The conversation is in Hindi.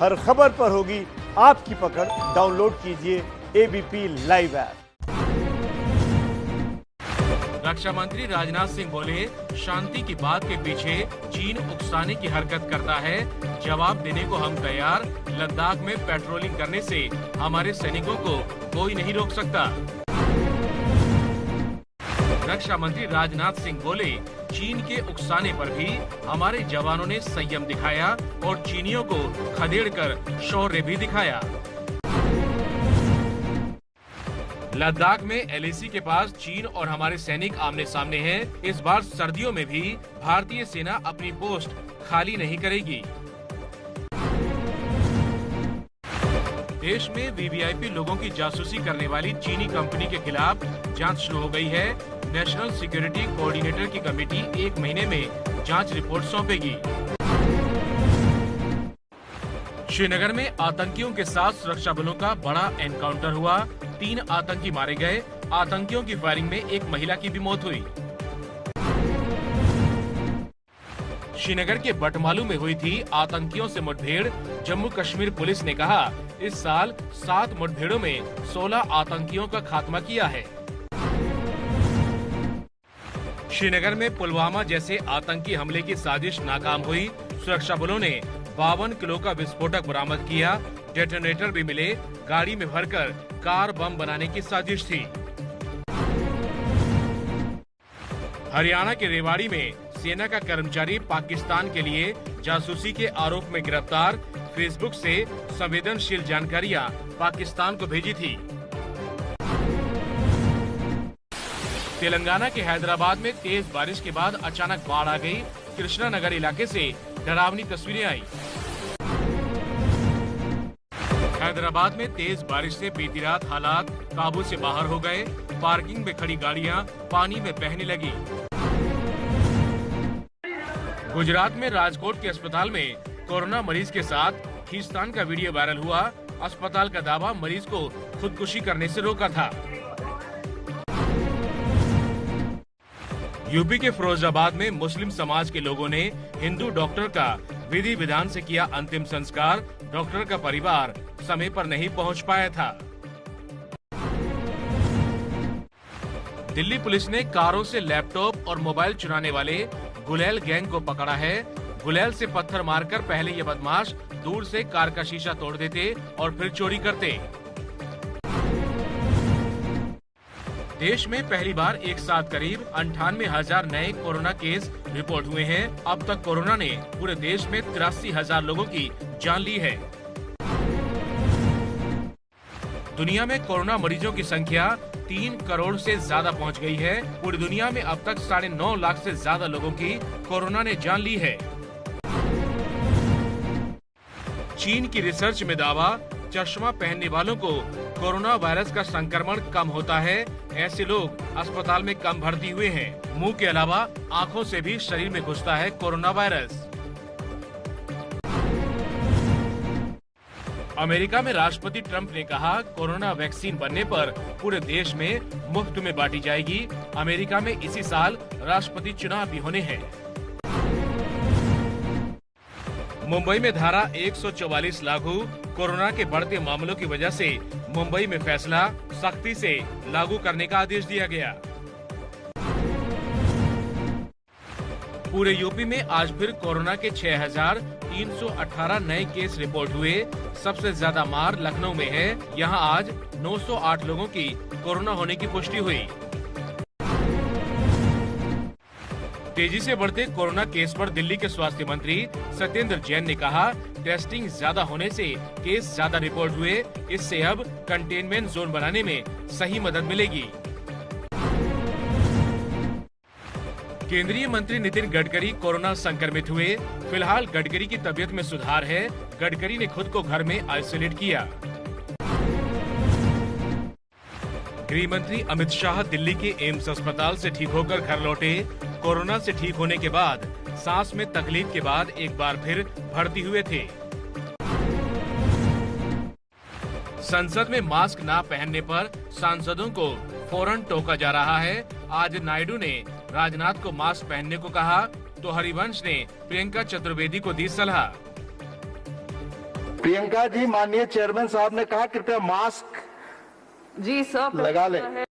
हर खबर पर होगी आपकी पकड़। डाउनलोड कीजिए एबीपी लाइव ऐप। रक्षा मंत्री राजनाथ सिंह बोले, शांति की बात के पीछे चीन उकसाने की हरकत करता है। जवाब देने को हम तैयार। लद्दाख में पेट्रोलिंग करने से हमारे सैनिकों को कोई नहीं रोक सकता। रक्षा मंत्री राजनाथ सिंह बोले, चीन के उकसाने पर भी हमारे जवानों ने संयम दिखाया और चीनियों को खदेड़कर शौर्य भी दिखाया। लद्दाख में एलएसी के पास चीन और हमारे सैनिक आमने सामने हैं। इस बार सर्दियों में भी भारतीय सेना अपनी पोस्ट खाली नहीं करेगी। देश में वीवीआईपी लोगों की जासूसी करने वाली चीनी कंपनी के खिलाफ जांच शुरू हो गई है। नेशनल सिक्योरिटी कोऑर्डिनेटर की कमेटी 1 महीने में जांच रिपोर्ट सौंपेगी। श्रीनगर में आतंकियों के साथ सुरक्षा बलों का बड़ा एनकाउंटर हुआ। 3 आतंकी मारे गए। आतंकियों की फायरिंग में एक महिला की भी मौत हुई। श्रीनगर के बटमालू में हुई थी आतंकियों से मुठभेड़। जम्मू कश्मीर पुलिस ने कहा, इस साल 7 मुठभेड़ों में 16 आतंकियों का खात्मा किया है। श्रीनगर में पुलवामा जैसे आतंकी हमले की साजिश नाकाम हुई। सुरक्षा बलों ने 52 किलो का विस्फोटक बरामद किया। डेटोनेटर भी मिले। गाड़ी में भरकर कार बम बनाने की साजिश थी। हरियाणा के रेवाड़ी में सेना का कर्मचारी पाकिस्तान के लिए जासूसी के आरोप में गिरफ्तार। फेसबुक से संवेदनशील जानकारियां पाकिस्तान को भेजी थी। तेलंगाना के हैदराबाद में तेज बारिश के बाद अचानक बाढ़ आ गई। कृष्णा नगर इलाके से डरावनी तस्वीरें आई। हैदराबाद में तेज बारिश से बीती रात हालात काबू से बाहर हो गए। पार्किंग में खड़ी गाड़ियां पानी में बहने लगी। गुजरात में राजकोट के अस्पताल में कोरोना मरीज के साथ खींचतान का वीडियो वायरल हुआ। अस्पताल का दावा, मरीज को खुदकुशी करने से रोका था। यूपी के फिरोजाबाद में मुस्लिम समाज के लोगों ने हिंदू डॉक्टर का विधि विधान से किया अंतिम संस्कार। डॉक्टर का परिवार समय पर नहीं पहुंच पाया था। दिल्ली पुलिस ने कारों से लैपटॉप और मोबाइल चुराने वाले गुलेल गैंग को पकड़ा है। गुलेल से पत्थर मारकर पहले ये बदमाश दूर से कार का शीशा तोड़ देते और फिर चोरी करते। देश में पहली बार एक साथ करीब 98,000 नए कोरोना केस रिपोर्ट हुए हैं। अब तक कोरोना ने पूरे देश में 83,000 लोगों की जान ली है। दुनिया में कोरोना मरीजों की संख्या 3 करोड़ से ज्यादा पहुंच गई है। पूरी दुनिया में अब तक 9.5 लाख से ज्यादा लोगों की कोरोना ने जान ली है। चीन की रिसर्च में दावा, चश्मा पहनने वालों को कोरोना वायरस का संक्रमण कम होता है। ऐसे लोग अस्पताल में कम भर्ती हुए हैं। मुंह के अलावा आंखों से भी शरीर में घुसता है कोरोना वायरस। अमेरिका में राष्ट्रपति ट्रंप ने कहा, कोरोना वैक्सीन बनने पर पूरे देश में मुफ्त में बांटी जाएगी। अमेरिका में इसी साल राष्ट्रपति चुनाव भी होने हैं। मुंबई में धारा 144 लागू। कोरोना के बढ़ते मामलों की वजह से मुंबई में फैसला सख्ती से लागू करने का आदेश दिया गया। पूरे यूपी में आज फिर कोरोना के 6,318 नए केस रिपोर्ट हुए। सबसे ज्यादा मार लखनऊ में है। यहां आज 908 लोगों की कोरोना होने की पुष्टि हुई। तेजी से बढ़ते कोरोना केस पर दिल्ली के स्वास्थ्य मंत्री सत्येंद्र जैन ने कहा, टेस्टिंग ज्यादा होने से केस ज्यादा रिपोर्ट हुए। इससे अब कंटेनमेंट जोन बनाने में सही मदद मिलेगी। केंद्रीय मंत्री नितिन गडकरी कोरोना संक्रमित हुए। फिलहाल गडकरी की तबीयत में सुधार है। गडकरी ने खुद को घर में आइसोलेट किया। गृह मंत्री अमित शाह दिल्ली के एम्स अस्पताल से ठीक होकर घर लौटे। कोरोना से ठीक होने के बाद सांस में तकलीफ के बाद एक बार फिर भर्ती हुए थे। संसद में मास्क न पहनने पर सांसदों को फौरन टोका जा रहा है। आज नायडू ने राजनाथ को मास्क पहनने को कहा तो हरिवंश ने प्रियंका चतुर्वेदी को दी सलाह। प्रियंका जी, माननीय चेयरमैन साहब ने कहा कृपया मास्क जी सर लगा लें।